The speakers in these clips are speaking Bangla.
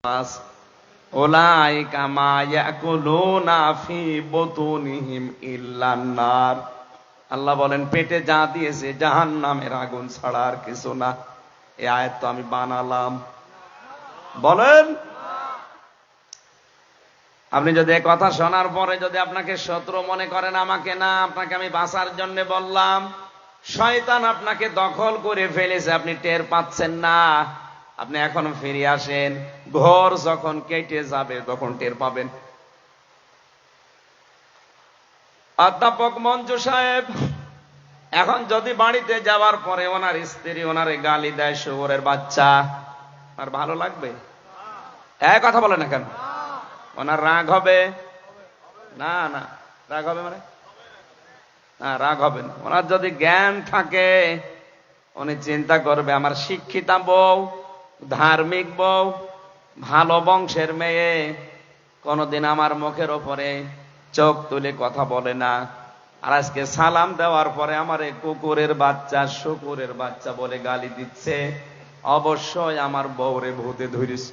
নাস উলাইকা মা ইয়াকুলুনা ফি বুতুনিহিম ইল্লান নার। আল্লাহ বলেন পেটে যা দিয়েছে জাহান্নামের আগুন ছাড়া আর কিছু না। এই আয়াত তো আমি বানালাম? বলেন। আপনি যদি এই কথা শোনার পরে যদি আপনাকে শত্রু মনে করেন, আমাকে না, আপনাকে আমি বাঁচার জন্য বললাম। শয়তান আপনাকে দখল করে ফেলেছে, আপনি টের পাচ্ছেন না। আপনি এখন ফিরে আসেন, ঘর যখন কেটে যাবে তখন টের পাবেন। অধ্যাপক মঞ্জু সাহেব এখন যদি বাড়িতে যাওয়ার পরে ওনার স্ত্রী ওনারে গালি দেয়, শুয়োরের বাচ্চা, আর ভালো লাগবে? এক কথা বলে না কেন? ওনার রাগ হবে না? না রাগ হবে মানে না, রাগ হবে না। ওনার যদি জ্ঞান থাকে উনি চিন্তা করবে, আমার শিক্ষিতা বউ, ধার্মিক বউ, ভালো বংশের মেয়ে, কোনদিন আমার মুখের ওপরে চোখ তুলে কথা বলে না, আর আজকে সালাম দেওয়ার পরে আমারে কুকুরের বাচ্চা, শুকুরের বাচ্চা বলে গালি দিচ্ছে। অবশ্যই আমার বউরে ভূতে ধরেছে।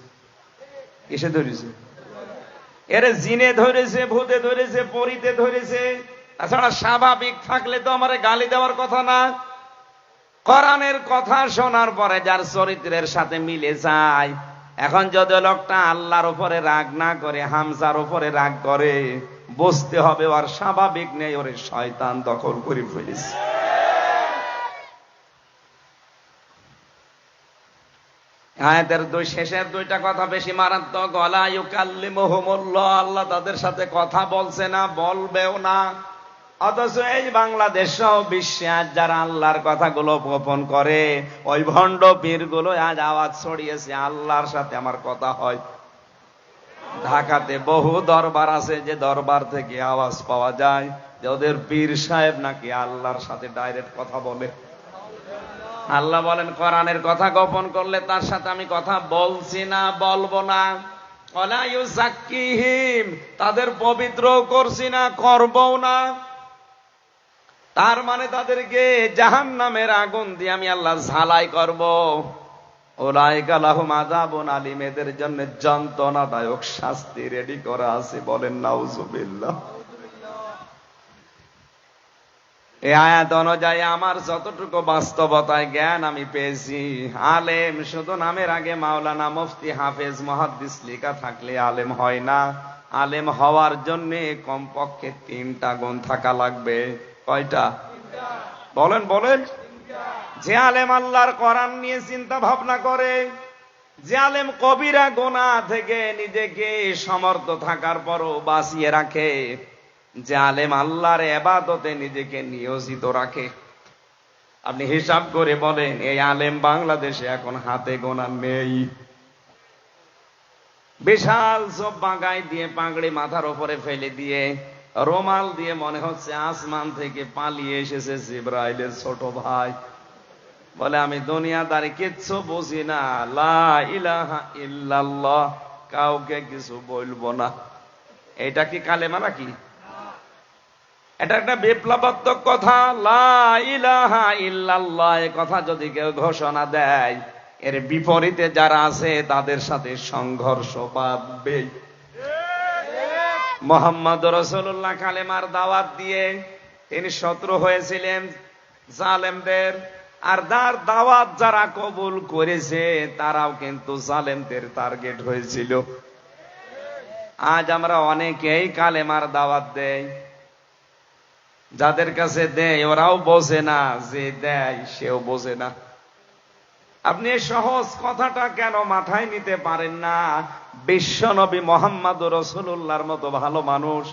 কিসে ধরেছে? এরে জিনে ধরেছে, ভূতে ধরেছে, পরিতে ধরেছে। তাছাড়া স্বাভাবিক থাকলে তো আমারে গালি দেওয়ার কথা না। কোরআনের কথা শোনার পরে যার চরিত্রের সাথে মিলে যায়, এখন যদি লোকটা আল্লাহর উপরে রাগ না করে হামজার উপরে রাগ করে, বুঝতে হবে ওর স্বাভাবিক নেই, ওরে শয়তান দখল করে ফেলেছে। আয়াতের শেষের দুইটা কথা বেশি মারাত্মক। ওয়ালা ইউকাল্লিমুহুমুল্লাহ, আল্লাহ তাদের সাথে কথা বলছে না, বলবেও না। অথচ এই বাংলাদেশ সহ বিশ্বে আজ যারা আল্লাহর কথাগুলো গোপন করে, ওই ভণ্ড পীর গুলো আজ আওয়াজ ছড়িয়েছে, আল্লাহর সাথে আমার কথা হয়। ঢাকাতে বহু দরবার আছে, যে দরবার থেকে আওয়াজ পাওয়া যায় যে ওদের পীর সাহেব নাকি আল্লাহর সাথে ডাইরেক্ট কথা বলে। আল্লাহ বলেন কোরআনের কথা গোপন করলে তার সাথে আমি কথা বলছি না, বলবো না। ওয়ালা ইউযাক্কিহিম, তাদের পবিত্রও করছি না, করবও না। তার মানে তাদেরকে জাহান্নামের আগুন দিয়ে আমি আল্লাহ ঝালাই করব। উলাইকা লাহুম আযাবুন আলীম, এদের জন্য যন্ত্রণাদায়ক শাস্তি রেডি করা আছে। বলেন নাউজুবিল্লাহ। এই আয়াত অনুযায়ী আমার যতটুকু বাস্তবতায় জ্ঞান আমি পেয়েছি, আলেম শুধু নামের আগে মাওলানা, মুফতি, হাফেজ, মুহাদ্দিস লেখা থাকলে আলেম হয় না। আলেম হওয়ার জন্য কমপক্ষে 3টা গুণ থাকা লাগবে। কয়টা? বলেন বলেন। যে আলেম আল্লাহর কোরআন নিয়ে চিন্তা ভাবনা করে, যে আলেম কবিরা গুনাহ থেকে নিজেকে সমর্থ থাকার পরও বাঁচিয়ে রাখে, যে আলেম আল্লাহর ইবাদতে নিজেকে নিয়োজিত রাখে। আপনি হিসাব করে বলেন এই আলেম বাংলাদেশে এখন হাতে গোনা নেই। বিশাল জব্বা গায়ে দিয়ে, পাগড়ি মাথার উপরে ফেলে দিয়ে, রুমাল দিয়ে মনে হচ্ছে আসমান থেকে পালিয়ে এসেছে জিবরাইলের ছোট ভাই। বলে আমি দুনিয়াদারি কিচ্ছু বুঝি না, লা ইলাহা ইল্লাল্লাহ, কাউকে কিছু বলবো না। এটা কি কালেমা নাকি? এটা একটা বিপ্লবাত্মক কথা। লা ইলাহা ইল্লাল্লাহ এ কথা যদি কেউ ঘোষণা দেয়, এর বিপরীতে যারা আছে তাদের সাথে সংঘর্ষ বাঁধবে। মুহাম্মদ রাসূলুল্লাহ কালেমার দাওয়াত দিয়ে তিনি শত্রু হয়েছিলেন জালেমদের, আর তার দাওয়াত যারা কবুল করেছে তারাও কিন্তু জালেমদের টার্গেট হয়েছিল। আজ আমরা অনেকেই কালেমার দাওয়াত দেই, যাদের কাছে দেয় ওরাও বোঝে না, যে দেয় সেও বোঝে না। আপনি এই সহজ কথাটা কেন মাথায় নিতে পারেন না? বিশ্বনবী মুহাম্মদ রাসূলুল্লাহর মতো ভালো মানুষ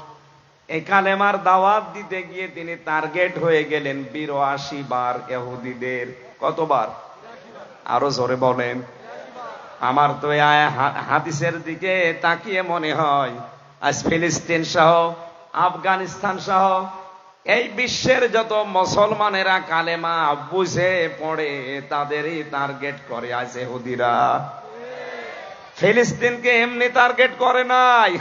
এই কালেমার দাওয়াত দিতে গিয়ে তিনি টার্গেট হয়ে গেলেন 82 বার ইহুদিদের। কতবার? আরো জোরে বলেন। আমার তো এই হাদিসের দিকে তাকিয়ে মনে হয় আজ ফিলিস্তিন সহ, আফগানিস্তান সহ এই বিশ্বের যত মুসলমানেরা কালেমা বুঝে পড়ে তাদেরই টার্গেট করে আজ ইহুদিরা। ফিলিস্তিনকে এমনি টার্গেট করে নাই।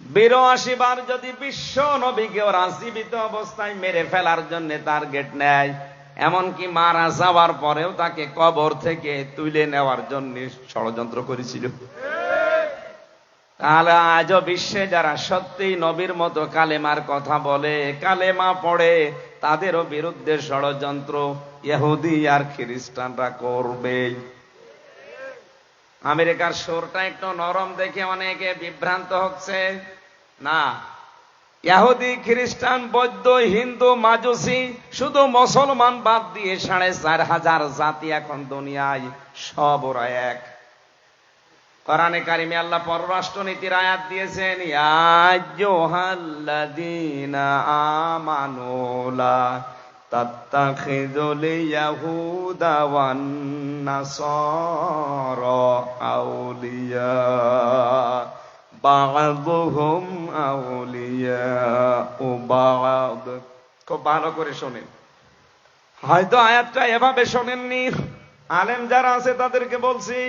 82 বার যদি বিশ্ব নবীকে ওরা জীবিত অবস্থায় মেরে ফেলার জন্য টার্গেট নেয়, এমনকি মারা যাওয়ার পরেও তাকে কবর থেকে তুলে নেওয়ার জন্য ষড়যন্ত্র করেছিল। তাহলে আজও বিশ্বে যারা সত্যি নবীর মতো কালেমার কথা বলে, কালেমা পড়ে, তাদেরও বিরুদ্ধে ষড়যন্ত্র ইহুদি আর খ্রিস্টানরা করবে। আমেরিকার সুরটা একটু নরম দেখে অনেকে বিভ্রান্ত হচ্ছে। না, ইহুদি, খ্রিস্টান, বৌদ্ধ, হিন্দু, মাজুসি, শুধু মুসলমান বাদ দিয়ে 4,500 জাতি এখন দুনিয়ায়, সব ওরা এক। কোরআনে কারিমে আল্লাহ পররাষ্ট্রনীতির আয়াত দিয়েছেন, ইয়া আইয়ুহাল্লাযীনা আমানু লা তাত্তাখিযুল ইয়াহুদা ওয়ান নাসারা আউলিয়া বা'দুহুম আউলিয়াউ বা'দ। খুব ভালো করে শোনেন, হয়তো আয়াতটা এভাবে শোনেননি। আলেম যারা আছে তাদেরকে বলছি,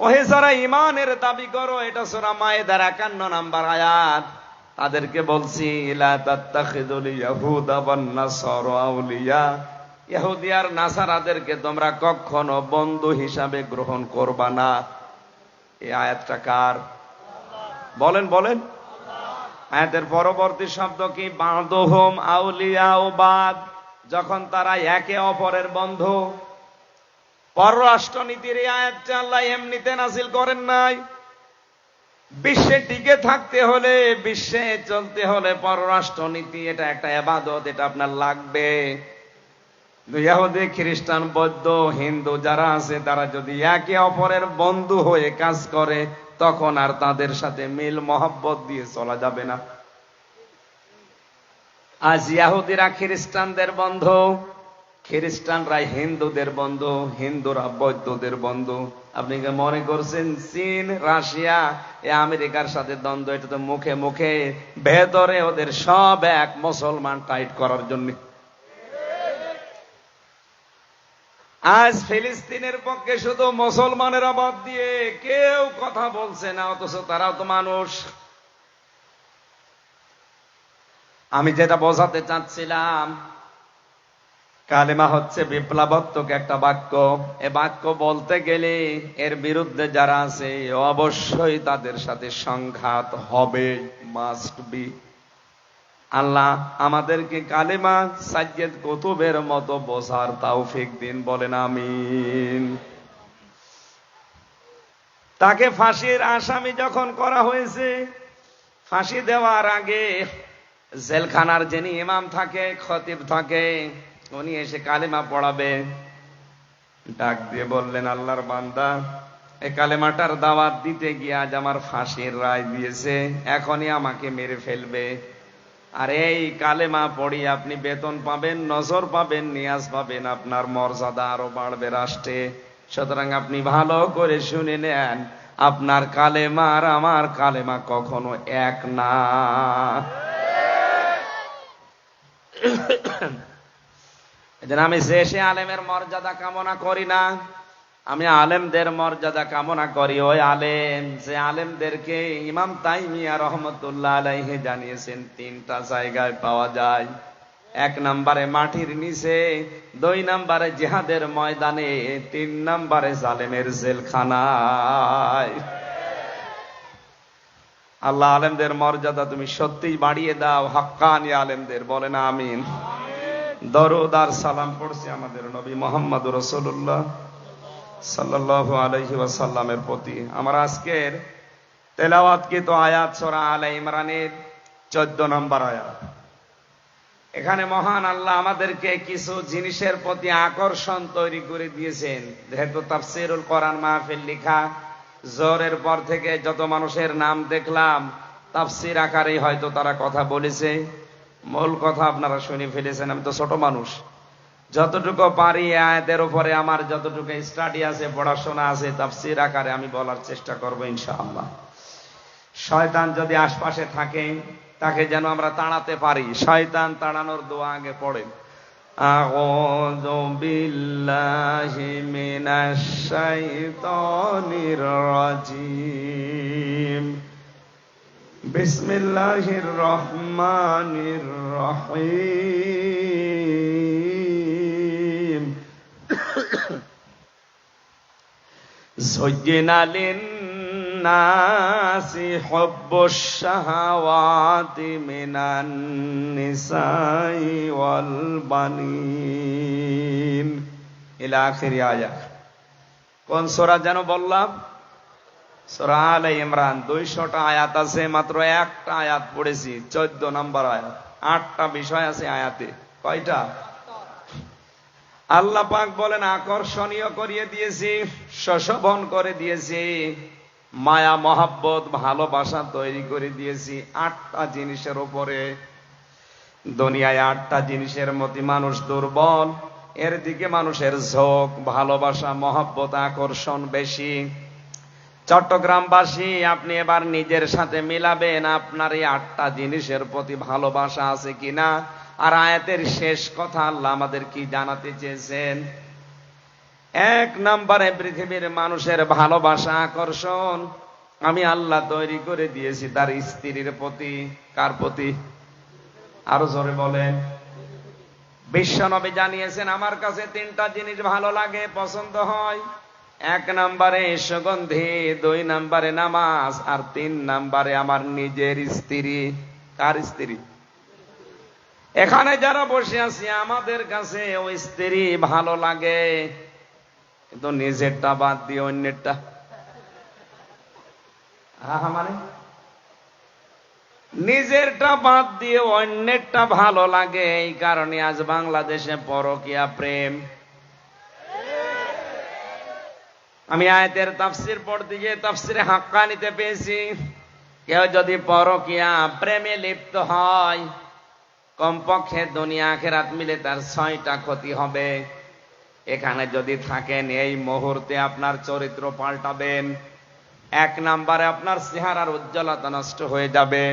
ওহে যারা ঈমানের দাবি করো, এটা সূরা মায়েদার 51 নম্বর আয়াত, তাদেরকে বলছি লা তাত্তাখিযুল ইয়াহুদা ওয়ান নাসারা আউলিয়া, ইহুদি আর নাসারাদেরকে তোমরা কখনো বন্ধু হিসাবে গ্রহণ করবা না। এই আয়াতটা কার? বলেন বলেন। আয়াতের পরবর্তী শব্দ কি? বা'দুহুম আউলিয়াউ বা'দ, যখন তারা একে অপরের বন্ধু। পররাষ্ট্রনীতির এই আয়াতটা আল্লাহ এমনিতে নাযিল করেন নাই। বিশ্বে টিকে থাকতে হলে, বিশ্বে চলতে হলে পররাষ্ট্রনীতি এটা একটা ইবাদত, এটা আপনার লাগবে। ইহুদি, খ্রিস্টান, বৌদ্ধ, হিন্দু যারা আছে তারা যদি একে অপরের বন্ধু হয়ে কাজ করে, তখন আর তাদের সাথে মিল মহব্বত দিয়ে চলা যাবে না। আজ ইহুদিরা খ্রিস্টানদের বন্ধু, খ্রিস্টানরা হিন্দুদের বন্ধু, হিন্দুরা বৌদ্ধদের বন্ধু। আপনি কি মনে করছেন চীন, রাশিয়া, আমেরিকার সাথে দ্বন্দ্ব? এটা তো মুখে মুখে, ভেতরে ওদের সব এক, মুসলমান টাইট করার জন্য। আজ ফিলিস্তিনের পক্ষে শুধু মুসলমানের বাদ দিয়ে কেউ কথা বলছে না, অথচ তারাও তো মানুষ। আমি যেটা বোঝাতে চাচ্ছিলাম, কালেমা হচ্ছে বিপ্লবাত্মক একটা বাক্য। এ বাক্য বলতে গেলে এর বিরুদ্ধে যারা আছে অবশ্যই তাদের সাথে সংঘাত হবে, মাস্ট বি। আল্লাহ আমাদেরকে কালেমা সাজ্জেদ কুতুবের মতো বোঝার তৌফিক দিন, বলেন আমিন। তাকে ফাঁসির আসামি যখন করা হয়েছে, ফাঁসি দেওয়ার আগে জেলখানার যিনি ইমাম থাকে, খতিব থাকে, উনি এসে কালেমা পড়াবে। ডাক দিয়ে বললেন, আল্লাহর বান্দা, এই কালেমাটার দাওয়াত দিতে গিয়ে আজ আমার ফাঁসির রায় দিয়েছে, এখনই আমাকে মেরে ফেলবে। আর এই কালেমা পড়ি আপনি বেতন পাবেন, নজর পাবেন, নিয়াজ পাবেন, আপনার মর্যাদা আরো বাড়বে রাষ্ট্রে। সুতরাং আপনি ভালো করে শুনে নেন, আপনার কালেমা আর আমার কালেমা কখনো এক না। এজন্য আমি শেষে আলেমের মর্যাদা কামনা করি না, আমি আলেমদের মর্যাদা কামনা করি। ওই আলেম, যে আলেমদেরকে ইমাম তাইমিয়া রহমতুল্লাহ আলাইহি জানিয়েছেন 3টা জায়গায় পাওয়া যায়। 1 নম্বরে মাটির নিচে, 2 নম্বরে জিহাদের ময়দানে, 3 নম্বরে জালেমের জেলখানায়। আল্লাহ আলেমদের মর্যাদা তুমি সত্যিই বাড়িয়ে দাও, হাক্কানি আলেমদের, বলেন আমিন। দরুদ আর সালাম পড়ছি আমাদের নবী মুহাম্মদুর রাসূলুল্লাহ সাল্লাল্লাহু আলাইহি ওয়াসাল্লামের প্রতি। আমার আজকের তেলাওয়াতকৃত আয়াত সূরা আলে ইমরানের 14 নম্বর আয়াত। এখানে মহান আল্লাহ আমাদেরকে কিছু জিনিসের প্রতি আকর্ষণ তৈরি করে দিয়েছেন। যেহেতু তাফসীরুল কোরআন মাহফিল লেখা, জোহরের পর থেকে যত মানুষের নাম দেখলাম তাফসীর আকারেই হয়তো তারা কথা বলেছে, মূল কথা আপনারা শুনে ফেলেছেন। আমি তো ছোট মানুষ, যতটুকু পারি আয়াতের উপরে আমার যতটুকু স্টাডি আছে, পড়াশোনা আছে, তাফসীর আকারে আমি বলার চেষ্টা করব ইনশাআল্লাহ। শয়তান যদি আশপাশে থাকে, তাকে যেন আমরা তাড়াতে পারি। শয়তান তাড়ানোর দোয়া আগে পড়েন, আউযু বিল্লাহি মিনাশ শাইতানির রাজিম, বিসমিল্লাহির রহমানির রহিম। زين للناس حب الشهوات من النساء والبنين إلى آخر آية। কোন সূরা যেন বললাম? সূরা আলে ইমরান। 200টা আয়াত আছে, মাত্র একটা আয়াত পড়েছি, 14 নম্বর আয়াত। 8টা বিষয় আছে আয়াতে। কয়টা? আল্লাহ পাক বলেন আকর্ষণীয় করিয়ে দিয়েছি, শোভন করে দিয়েছি, মায়া মহাব্বত ভালোবাসা তৈরি করে দিয়েছি 8টা জিনিসের উপরে। দুনিয়ায় 8টা জিনিসের মধ্যে মানুষ দুর্বল, এর দিকে মানুষের ঝোঁক, ভালোবাসা মহাব্বত আকর্ষণ বেশি। চট্টগ্রামবাসী, আপনি এবার নিজের সাথে মিলাবেন আপনার এই 8টা জিনিসের প্রতি ভালোবাসা আছে কিনা। আর আয়াতের শেষ কথা আল্লাহ আমাদের কি জানাতে চেয়েছেন? 1 নম্বরে পৃথিবীর মানুষের ভালোবাসা আকর্ষণ আমি আল্লাহ তৈরি করে দিয়েছি তার স্ত্রীর প্রতি। কার প্রতি? আরো জোরে বলেন। বিশ্বনবী জানিয়েছেন আমার কাছে 3টা জিনিস ভালো লাগে, পছন্দ হয়। 1 নম্বরে সুগন্ধি, 2 নম্বরে নামাজ, আর 3 নম্বরে আমার নিজের স্ত্রী। কার স্ত্রী? এখানে যারা বসে আছি আমাদের কাছে ওই স্ত্রী ভালো লাগে, কিন্তু নিজেরটা বাদ দিয়ে অন্যেরটা। মানে নিজেরটা বাদ দিয়ে অন্যেরটা ভালো লাগে। এই কারণে আজ বাংলাদেশে পরকীয়া প্রেম। আমি আয়াতের তাফসীর পড়তে গিয়ে তাফসীরে হাক্কানিতে পেয়েছি, কেউ যদি পরকীয়া প্রেমে লিপ্ত হয় কমপক্ষে দুনিয়া আখিরাত মিলে তার 6টা ক্ষতি হবে। এখানে যদি থাকেন এই মুহূর্তে আপনার চরিত্র পাল্টাবেন। 1 নম্বরে আপনার চেহারার উজ্জ্বলতা নষ্ট হয়ে যাবে।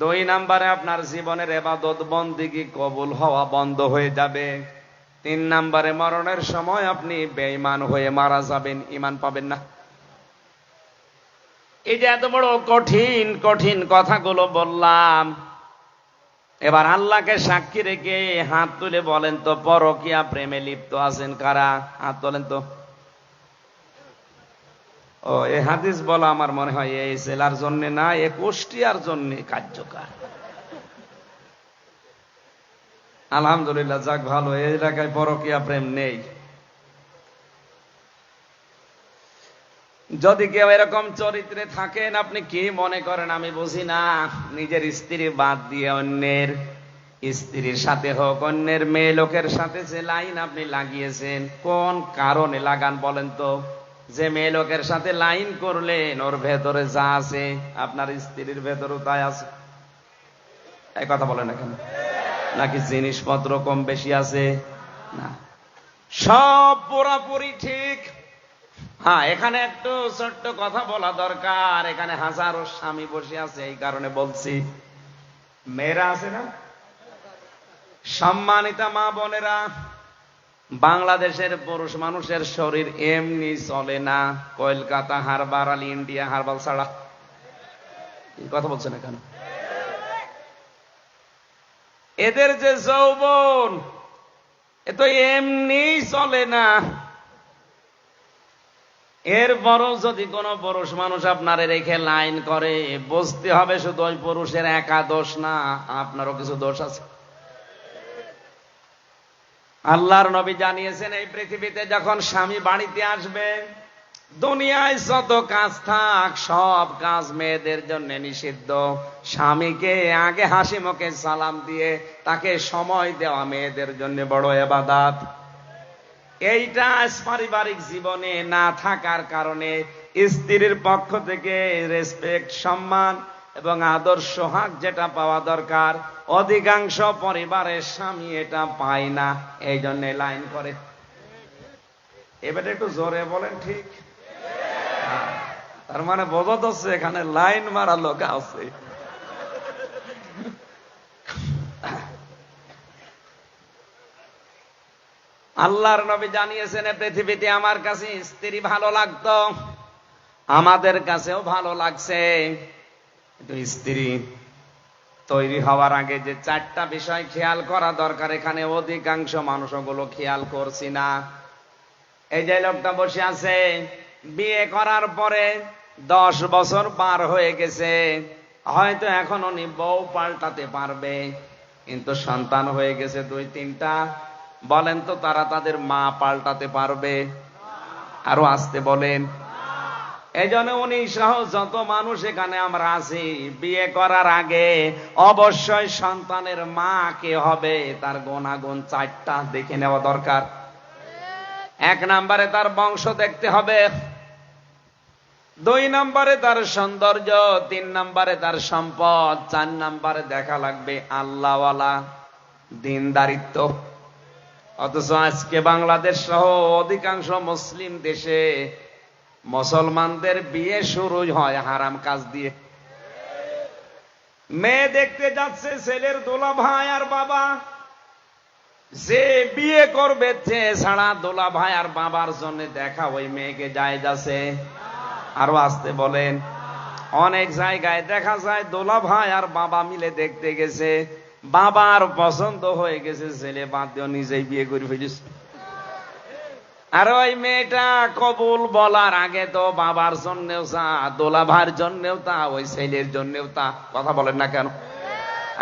2 নম্বরে আপনার জীবনের ইবাদত বন্দেগী কবুল হওয়া বন্ধ হয়ে যাবে। 3 নম্বরে মরণের সময় আপনি বেঈমান হয়ে মারা যাবেন, ঈমান পাবেন না। এই যে এত বড় কঠিন কঠিন কথাগুলো বললাম, এবার আল্লাহকে সাক্ষী রেখে হাত তুলে বলেন তো পরকীয়া প্রেমে লিপ্ত আছেন কারা? হাত তোলেন তো। ও, এই হাদিস বলা আমার মনে হয় এই জেলার জন্য না, এ কুষ্টিয়ার জন্য কার্যকর। আলহামদুলিল্লাহ, যাক ভালো, এই এলাকায় পরকীয়া প্রেম নেই। যদি কেউ এরকম চরিত্রে থাকেন, আপনি কি মনে করেন আমি বুঝি না? নিজের স্ত্রী বাদ দিয়ে অন্যের স্ত্রীর সাথে হোক, অন্যের মেয়ে লোকের সাথে যে লাইন আপনি লাগিয়েছেন, কোন কারণে লাগান বলেন তো? যে মেয়ে লোকের সাথে লাইন করলেন ওর ভেতরে যা আছে আপনার স্ত্রীর ভেতরেও তাই আছে। এই কথা বলেন না কেন? নাকি জিনিসপত্র কম বেশি আছে? না, সব পুরাপুরি ঠিক। হ্যাঁ, এখানে একটু ছোট্ট কথা বলা দরকার। এখানে হাজারো স্বামী বসে আছে, এই কারণে বলছি। মেয়েরা আছে না, সম্মানিতা মা বোনেরা, বাংলাদেশের পুরুষ মানুষের শরীর এমনি চলে না কলকাতা হারবার আর ইন্ডিয়া হারবাল ছাড়া। এই কথা বলছেন না কেন? এদের যে যৌবন, এ তো এমনি চলে না। এরপরও যদি কোন পুরুষ মানুষ আপনারে রেখে লাইন করে, বুঝতে হবে শুধু ওই পুরুষের একা দোষ না, আপনারও কিছু দোষ আছে। আল্লাহর নবী জানিয়েছেন এই পৃথিবীতে যখন স্বামী বাড়িতে আসবে, দুনিয়ায় যত কাজ থাক সব কাজ মেয়েদের জন্য নিষিদ্ধ। স্বামীকে আগে হাসি মুখে সালাম দিয়ে তাকে সময় দেওয়া মেয়েদের জন্য বড় ইবাদত। এইটা পারিবারিক জীবনে না থাকার কারণে স্ত্রীর পক্ষ থেকে রেসপেক্ট, সম্মান এবং আদর্শ হাক যেটা পাওয়া দরকার, অধিকাংশ পরিবারের স্বামী এটা পায় না, এই জন্য লাইন করে। এবারে একটু জোরে বলেন ঠিক। তার মানে বোঝা যাচ্ছে এখানে লাইন মারা লোক আছে। আল্লাহর নবী জানিয়েছেন পৃথিবীতে আমার কাছে স্ত্রী ভালো লাগতো, আমাদের কাছেও ভালো লাগছে। স্ত্রী তৈরি হওয়ার আগে যে 4টা বিষয় খেয়াল করা দরকার, এখানে অধিকাংশ মানুষ ওগুলো খেয়াল করছি না। এই যে লোকটা বসে আছে, বিয়ে করার পরে 10 বছর পার হয়ে গেছে, হয়তো এখন উনি বউ পাল্টাতে পারবে, কিন্তু সন্তান হয়ে গেছে 2-3টা। বলেন তো তারা তাদের মা পাল্টাতে পারবে? আরো আসতে বলেন। এই জন্য উনি সহ যত মানুষ এখানে আমরা আছি, বিয়ে করার আগে অবশ্যই সন্তানের মা কে হবে তার গুণাগুণ 4টা দেখে নেওয়া দরকার। 1 নম্বরে তার বংশ দেখতে হবে, 2 নম্বরে তার সৌন্দর্য, 3 নম্বরে তার সম্পদ, 4 নম্বরে দেখা লাগবে আল্লাহওয়ালা দিনদারিত্ব। অথচ আজকে বাংলাদেশ সহ অধিকাংশ মুসলিম দেশে মুসলমানদের বিয়ে শুরু হয় হারাম কাজ দিয়ে। মেয়ে দেখতে যাচ্ছে ছেলের দোলা ভাই আর বাবা, যে বিয়ে করবে ছাড়া দোলা ভাই আর বাবার জন্য দেখা ওই মেয়েকে যায় যাচ্ছে। আরো আসতে বলেন। অনেক জায়গায় দেখা যায় দোলা ভাই আর বাবা মিলে দেখতে গেছে, বাবার পছন্দ হয়ে গেছে, ছেলে বাদ দিয়ে নিজেই বিয়ে করে ফেলিস। আর ওই মেয়েটা কবুল বলার আগে তো বাবার জন্যেও তা, দোলা ভাইয়ের জন্যেও তা, ওই ছেলের জন্যেও তা। কথা বলেন না কেন?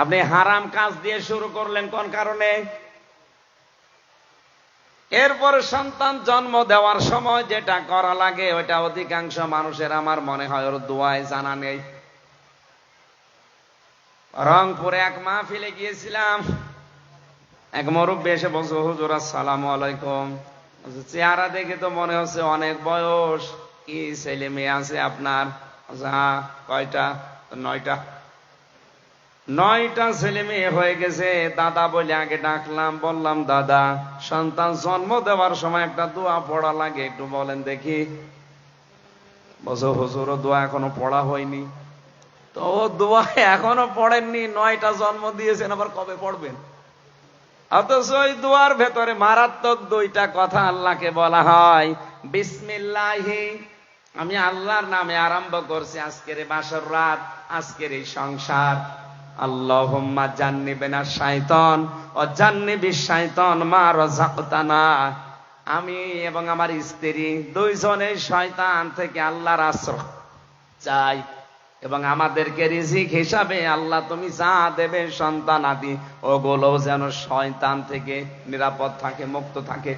আপনি হারাম কাজ দিয়ে শুরু করলেন কোন কারণে? এরপর সন্তান জন্ম দেওয়ার সময় যেটা করা লাগে ওইটা অধিকাংশ মানুষের আমার মনে হয় ওর দোয়ায় জানা নেই। রংপুরে এক মাহফিলে গিয়েছিলাম, এক মুরব্বি এসে বলছে, হুজুর আসসালামু আলাইকুম। চেহারা দেখে তো মনে হচ্ছে অনেক বয়স, কি ছেলে মেয়ে আছে আপনার? হ্যাঁ। কয়টা? 9টা। 9টা ছেলে মেয়ে হয়ে গেছে। দাদা বলে আগে ডাকলাম, বললাম দাদা সন্তান জন্ম দেওয়ার সময় একটা দোয়া পড়া লাগে, একটু বলেন দেখি। বলছো হুজুর দোয়া এখনো পড়া হয়নি। তো দোয়া এখনো পড়েননি, 9টা জন্ম দিয়েছেন, আবার কবে পড়বেন? অথচ ওই দোয়ার ভেতরে মারাত্মক 2টা কথা আল্লাহকে বলা হয়। বিসমিল্লাহি, আমি আল্লাহর নামে আরম্ভ করছি আজকের এই বাসর রাত, আজকের এই সংসার। আল্লাহুম্মা জান্নিবিনা শাইতান ওয়া জান্নিবিশ শাইতান মা রাযাকতানা। আমি এবং আমার স্ত্রী 2 জনের শয়তান থেকে আল্লাহর আশ্রয় চাই, এবং আমাদেরকে রিজিক হিসাবে আল্লাহ তুমি যা দেবে সন্তান আদি, ওগুলো যেন শয়তান থেকে নিরাপদ থাকে, মুক্ত থাকে।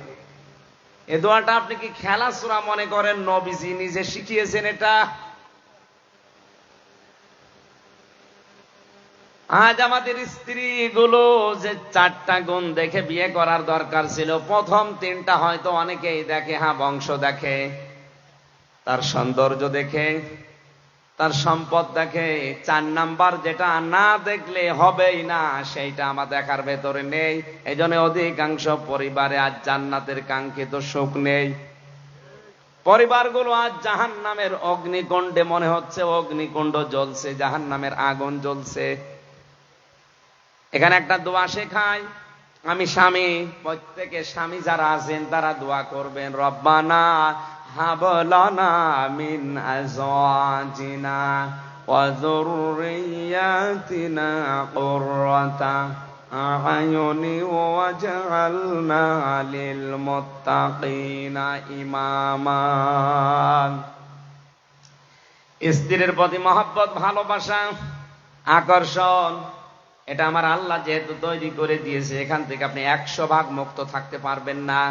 এই দোয়াটা আপনি কি খেলা সূরা মনে করেন? নবীজি নিজে শিখিয়েছেন এটা। আজ আমাদের স্ত্রীগুলো যে 4টা গুণ দেখে বিয়ে করার দরকার ছিল, প্রথম 3টা হয়তো অনেকেই দেখে। হ্যাঁ, বংশ দেখে, তার সৌন্দর্য দেখে, তার সম্পদ দেখে। 4 নাম্বার যেটা না দেখলে হবেই না, সেইটা আমার দেখার ভেতরে নেই। এই জন্য অধিকাংশ পরিবারে আজ জান্নাতের কাঙ্ক্ষিত সুখ নেই। পরিবারগুলো আজ জাহান্নামের অগ্নিকুণ্ডে, মনে হচ্ছে অগ্নিকুণ্ড জ্বলছে, জাহান্নামের আগুন জ্বলছে। এখানে একটা দোয়া শেখায়, আমি স্বামী, প্রত্যেকে স্বামী যারা আছেন তারা দোয়া করবেন, রব্বানা হাব লানা মিন আজওয়াজিনা ওয়া যুররিয়াতিনা কুররাতা আ'য়ুনি ওয়াজআলনা লিল মুত্তাকিনা ইমামা। স্ত্রীর প্রতি মহব্বত, ভালোবাসা, আকর্ষণ, এটা আমার আল্লাহ যেহেতু তৈরি করে দিয়েছে, এখান থেকে আপনি 100% মুক্ত থাকতে পারবেন না।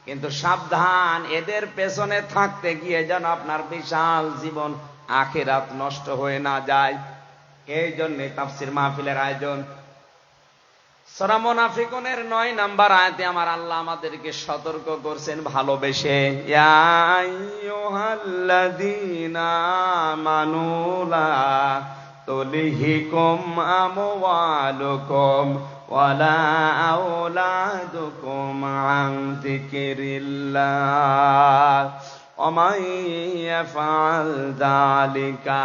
কিন্তু সাবধান, এদের পেছনে থাকতে গিয়ে যেন আপনার বিশাল জীবন আখিরাত নষ্ট হয়ে না যায়। এই জন্য তাফসীর মাহফিলের আয়োজন। সূরা মুনাফিকুনের 9 নাম্বার আয়াতে আমার আল্লাহ আমাদেরকে সতর্ক করছেন ভালোবেসে, ইয়া আইয়ুহাল্লাযীনা আমানু লা তুলহিকুম আমওয়ালুকুম ওয়ালা আওলাদুকুম আন যিকরিল্লাহ ওয়া মান ইয়াফআল যালিকা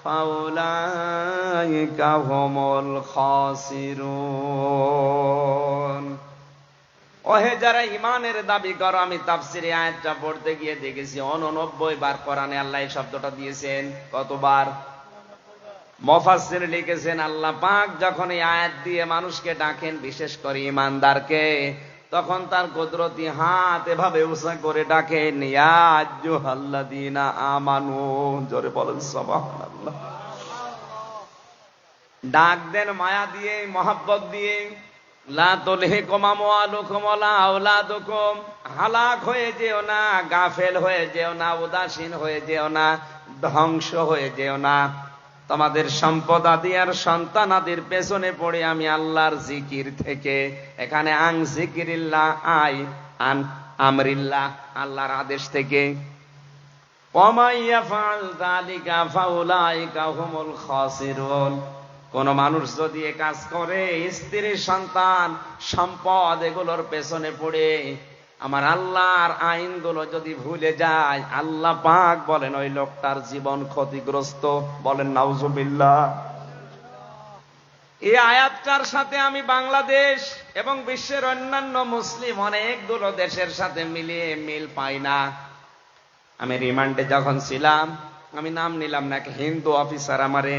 ফাউলাইকা হুমুল খাসিরুন। ওহে যারা ঈমানের দাবি করো, আমি তাফসীরে আয়াতটা পড়তে গিয়ে দেখেছি 89 বার কোরআনে আল্লাহ এই শব্দটা দিয়েছেন। কতবার? মুফাসসির লিখেছেন আল্লাহ পাক যখন এই আয়াত দিয়ে মানুষকে ডাকেন, বিশেষ করে ঈমানদারকে, তখন তার কুদরতি হাত এভাবে উঁচা করে ডাকেন, ইয়া আইয়ুহাল্লাযীনা আমানু, জোরে বলেন সুবহানাল্লাহ। ডাক দেন মায়া দিয়ে, মহব্বত দিয়ে, লা তুলহিকুম আমওয়ালুকুম ওয়ালা আওলাদুকুম, হালাক হয়ে যেও না, গাফেল হয়ে যেও না, উদাসীন হয়ে যেও না, ধ্বংস হয়ে যেও না। তোমাদের সম্পদ আদি আর সন্তান আদির পেছনে পড়ে আমি আল্লাহর জিকির থেকে, এখানে আং জিকিরিল্লাহ আই আন আমরিল্লাহ, আল্লাহর আদেশ থেকে। ওয়া ইয়াফআল যালিকা ফাউলাইকা হুমুল খাসিরুন, কোন মানুষ যদি এ কাজ করে, স্ত্রী, সন্তান, সম্পদ এগুলোর পেছনে পড়ে আমার আল্লাহর আইনগুলো যদি ভুলে যায়, আল্লাহ পাক বলেন ওই লোকটার জীবন ক্ষতিগ্রস্ত। বলেন নাউজুবিল্লাহ। এই আয়াতটার সাথে আমি বাংলাদেশ এবং বিশ্বের অন্যান্য মুসলিম অনেকগুলো দেশের সাথে মিলিয়ে মিল পাই না। আমি রিমান্ডে যখন ছিলাম, আমি নাম নিলাম না, এক হিন্দু অফিসার আমারে,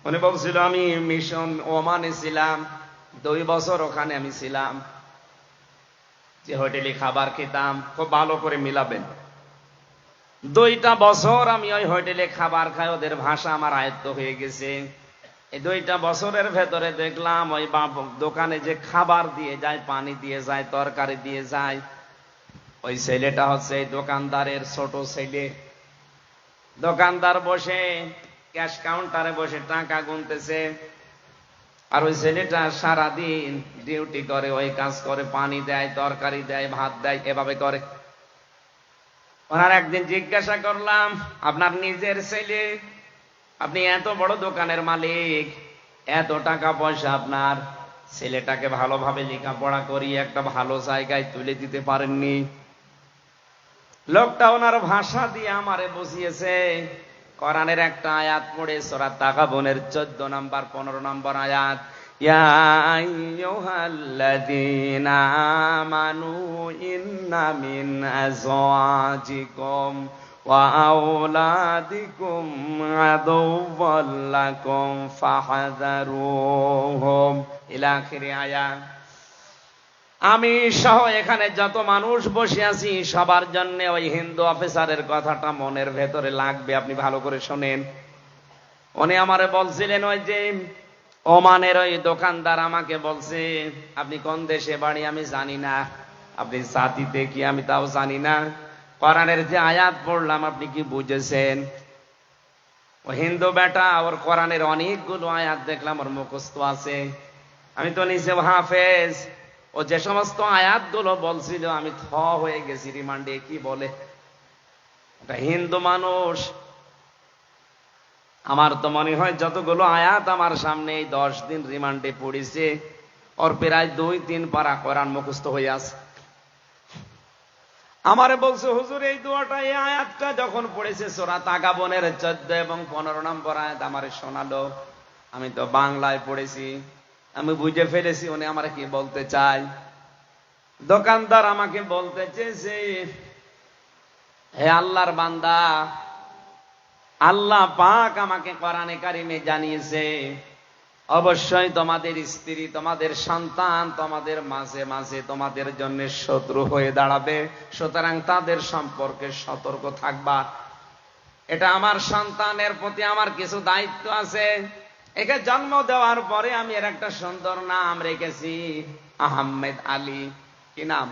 উনি বলছিল আমি মিশন ওমানে ছিলাম, 2 বছর ওখানে আমি ছিলাম, যে হোটেলে খাবার খেতাম, খুব ভালো করে মিলাবেন, 2টা বছর আমি ওই হোটেলে খাবার খাই, ওদের ভাষা আমার আয়ত্ত হয়ে গেছে। এই 2টা বছরের ভেতরে দেখলাম ওই দোকানে যে খাবার দিয়ে যায়, পানি দিয়ে যায়, তরকারি দিয়ে যায়, ওই ছেলেটা হচ্ছে দোকানদারের ছোট ছেলে। দোকানদার বসে ক্যাশ কাউন্টারে বসে টাকা গুনতেছে, আর ওই ছেলেটা সারাদিন ডিউটি করে, ওই কাজ করে, পানি দেয়, তরকারি দেয়, ভাত দেয়, এভাবে করে। ওনার একদিন জিজ্ঞাসা করলাম, আপনার নিজের ছেলে, আপনি এত বড় দোকানের মালিক, এত টাকা পয়সা, আপনার ছেলেটাকে ভালোভাবে লেখাপড়া করিয়ে একটা ভালো জায়গায় তুলে দিতে পারেননি? লোকটা ওনার ভাষা দিয়ে আমারে বুঝিয়েছে। কোরআনের একটা আয়াত পড়ে, সূরা তাগাবুনের 14 নম্বর 15 নম্বর আয়াত, ইয়া আইয়ুহাল্লাযীনা আমানু ইন্না মিন আযওয়াজিকুম ওয়া আওলাদিকুম আদুওয়াল লাকুম ফাহযারুহুম, ইলা আখিরি আয়াত। আমি সহ এখানে যত মানুষ বসে আছি সবার জন্য ওই হিন্দু অফিসারের কথাটা মনের ভেতরে লাগবে, আপনি ভালো করে শোনেন। উনি আমারে বলছিলেন, ওই যে ওমানের ওই দোকানদার আমাকে বলছে, আপনি কোন দেশে বাড়ি আমি জানি না, আপনি জাতিতে কি আমি তাও জানি না, কোরআনের যে আয়াত পড়লাম আপনি কি বুঝেছেন? ও হিন্দু বেটা, ওর কোরআনের অনেকগুলো আয়াত দেখলাম ওর মুখস্থ আছে, আমি তো নিজে হাফেজ। ও যে সমস্ত আয়াতগুলো বলছিল আমি থ হয়ে গেছি রিমান্ডে, কি বলে একটা হিন্দু মানুষ। আমার তো মনে হয় যতগুলো আয়াত আমার সামনে এই 10 দিন রিমান্ডে পড়েছে, ওর প্রায় 2-3 পারা কোরআন মুখস্থ হয়ে আছে। আমারে বলছে, হুজুর এই দোয়াটা, এই আয়াতটা যখন পড়েছে সূরা তাগাবুনের 14 এবং 15 নম্বর আয়াত আমারে শোনালো। আমি তো বাংলায় পড়েছি, আমি বুঝে ফেলেছি উনি আমারে কি বলতে চায়। দোকানদার আমাকে বলতে চেয়েছে, হে আল্লাহর বান্দা, আল্লাহ পাক আমাকে কোরআনে কারিমে জানিয়েছে অবশ্যই তোমাদের স্ত্রী, তোমাদের সন্তান তোমাদের মাঝে মাঝে তোমাদের জন্য শত্রু হয়ে দাঁড়াবে, সুতরাং তাদের সম্পর্কে সতর্ক থাকবা। এটা আমার সন্তানের প্রতি আমার কিছু দায়িত্ব আছে। একে জন্ম দেওয়ার পরে আমি এর একটা সুন্দর নাম রেখেছি, আহমেদ আলী। কি নাম?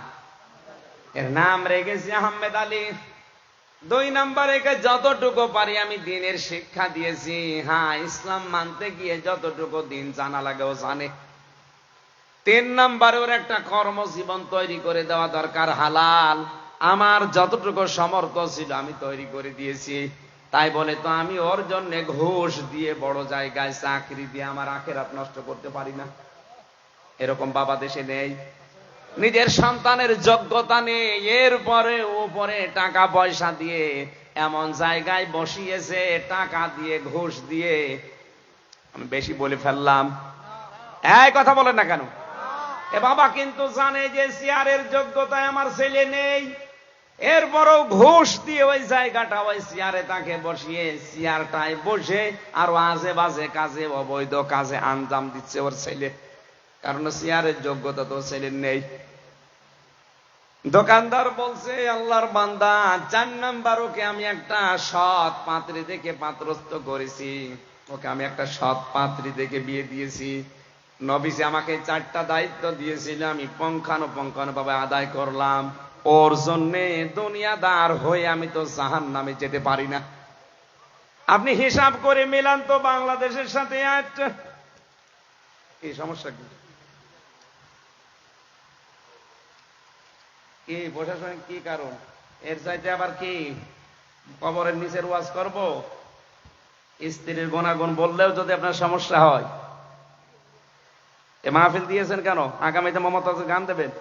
এর নাম রেখেছি আহমেদ আলী। 2 নাম্বার, একে যতটুকু পারি আমি দিনের শিক্ষা দিয়েছি। হ্যাঁ, ইসলাম মানতে গিয়ে যতটুকু দিন জানা লাগে ও জানে। 3 নাম্বারে ওর একটা কর্মজীবন তৈরি করে দেওয়া দরকার, হালাল। আমার যতটুকু সামর্থ্য ছিল আমি তৈরি করে দিয়েছি। তাই বলে তো আমি ওর জন্য ঘুষ দিয়ে বড় জায়গায় চাকরি দিয়ে আমার আখিরাত নষ্ট করতে পারি না। এরকম বাবা দেশে নেই। নিজের সন্তানের যোগ্যতা নেই, এরপরে উপরে টাকা পয়সা দিয়ে এমন জায়গায় বসিয়েছে, টাকা দিয়ে, ঘুষ দিয়ে। আমি বেশি বলে ফেললাম? এই কথা বলেন না কেন? এ বাবা কিন্তু জানে যে চেয়ারের যোগ্যতায় আমার ছেলে নেই, এরপরও ঘুষ দিয়ে ওই জায়গাটা, ওই চেয়ারে তাকে বসিয়ে চেয়ারটায় বসে আরো আজে বাজে কাজে, অবৈধ কাজে আঞ্জাম দিচ্ছে ওর ছেলে। কারণ চেয়ারের যোগ্যতা তো ছেলের নেই। দোকানদার বলছে, আল্লাহর বান্দা, 4 নাম্বার ওকে আমি একটা সৎ পাত্রী দেখে পাত্রস্থ করেছি, ওকে আমি একটা সৎ পাত্রী দেখে বিয়ে দিয়েছি। নবীজি আমাকে 4টা দায়িত্ব দিয়েছিল, আমি পুঙ্খানুপুঙ্খানুভাবে আদায় করলাম। ওর জন্যে দুনিয়াদার হয়ে আমি তো জাহান্নামে যেতে পারি না। আপনি হিসাব করে মিলান তো বাংলাদেশের সাথে কি সমস্যা, কি প্রশাসনিক কি কারণ? এর চাইতে আবার কি কবরের নিচের ওয়াজ করব? স্ত্রীর গুণাগুণ বললেও যদি আপনার সমস্যা হয়, এ মাহফিল দিয়েছেন কেন? আগামীতে মমতাজ গান দেবেন,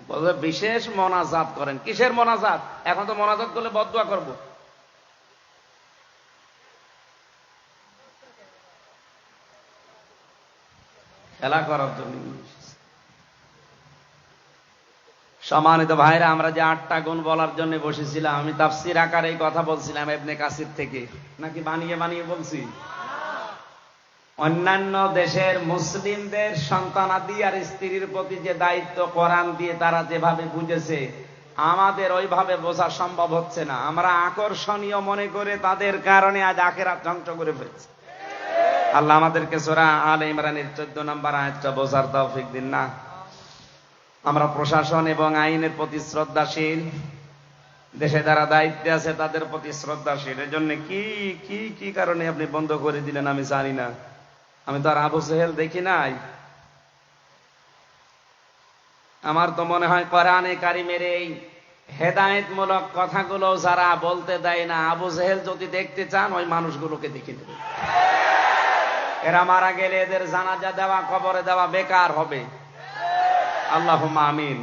বলবে বিশেষ মোনাজাত করেন। কিসের মোনাজাত? এখন তো মোনাজাত করলে বদদুয়া করব। খেলা করার জন্য। সম্মানিত ভাইরা, আমরা যে 8টা গুণ বলার জন্য বসেছিলাম, আমি তাফসীর আকারে এই কথা বলছিলাম ইবনে কাসির থেকে, নাকি বানিয়ে বানিয়ে বলছি? অন্যান্য দেশের মুসলিমদের সন্তানাদি আর স্ত্রীর প্রতি যে দায়িত্ব কোরআন দিয়ে তারা যেভাবে বুঝেছে, আমাদের ওইভাবে বোঝা সম্ভব হচ্ছে না। আমরা আকর্ষণীয় মনে করে তাদের কারণে আজ আখিরাত ধ্বংস করে ফেলছি। আল্লাহ আমাদেরকে সূরা আলে ইমরানের 14 নম্বর আয়াতটা বোঝার তৌফিক দিন না। আমরা প্রশাসন এবং আইনের প্রতি শ্রদ্ধাশীল, দেশে যারা দায়িত্বে আছে তাদের প্রতি শ্রদ্ধাশীল। এর জন্য কি কি কি কারণে আপনি বন্ধ করে দিলেন আমি জানি না। আমি তো আর আবু জেহেল দেখি নাই। আমার তো মনে হয় কোরআনে কারিমের এই হেদায়েতমূলক কথাগুলো যারা বলতে দেয় না, আবু জেহেল যদি দেখতে চান ওই মানুষগুলোকে দেখে নেবেন। এরা মারা গেলে এদের জানাজা দেওয়া, কবরে দেওয়া বেকার হবে। আল্লাহুম্মা আমিন।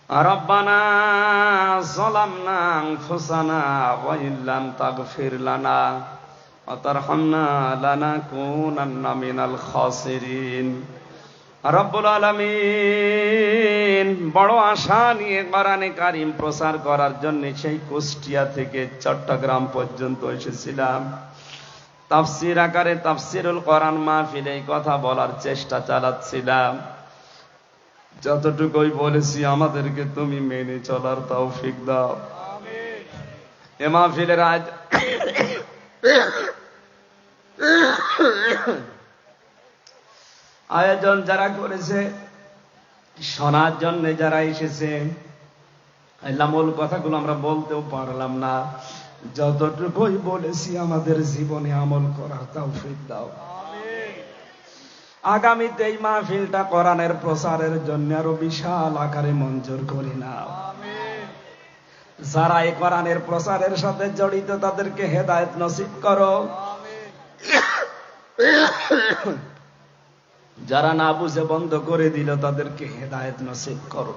রব্বানা যালামনা আনফুসানা ওয়া ইল্লাম তাগফির লানা ওয়া তারহামনা লানাকুনান্না মিনাল খাসিরিন। রব্বুল আলামিন, বড় আশা নিয়ে কোরআনে কারীম প্রচার করার জন্য সেই কুষ্টিয়া থেকে চট্টগ্রাম পর্যন্ত এসেছিলাম। তাফসীর আকারে তাফসীরুল কোরআন মাহফিলে এই কথা বলার চেষ্টা চালাচ্ছিলাম। যতটুকুই বলেছি আমাদেরকে তুমি মেনে চলার তৌফিক দাও। আমিন। এ মাহফিলের আজ আয়োজন যারা করেছে, শোনার জন্য যারা এসেছে, মূল কথাগুলো আমরা বলতেও পারলাম না। যতটুকুই বলেছি আমাদের জীবনে আমল করার তৌফিক দাও। আগামীতে এই মাহফিলটা কোরআনের প্রচারের জন্য আরো বিশাল আকারে মঞ্জুর করি না। যারা এই কোরআনের প্রচারের সাথে জড়িত তাদেরকে হেদায়েত নসিব করো। যারা না বুঝে বন্ধ করে দিল তাদেরকে হেদায়েত নসিব করো।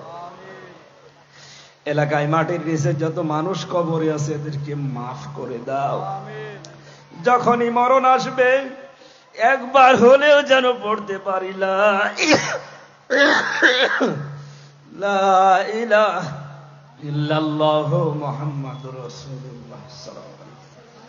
এলাকায় মাটির নিচে যত মানুষ কবরে আছে এদেরকে মাফ করে দাও। যখনই মরণ আসবে একবার হলেও যেন পড়তে পারি লা ইলাহা ইল্লাল্লাহু মুহাম্মাদুর রাসূলুল্লাহ সাল্লাল্লাহু আলাইহি ওয়াসাল্লাম।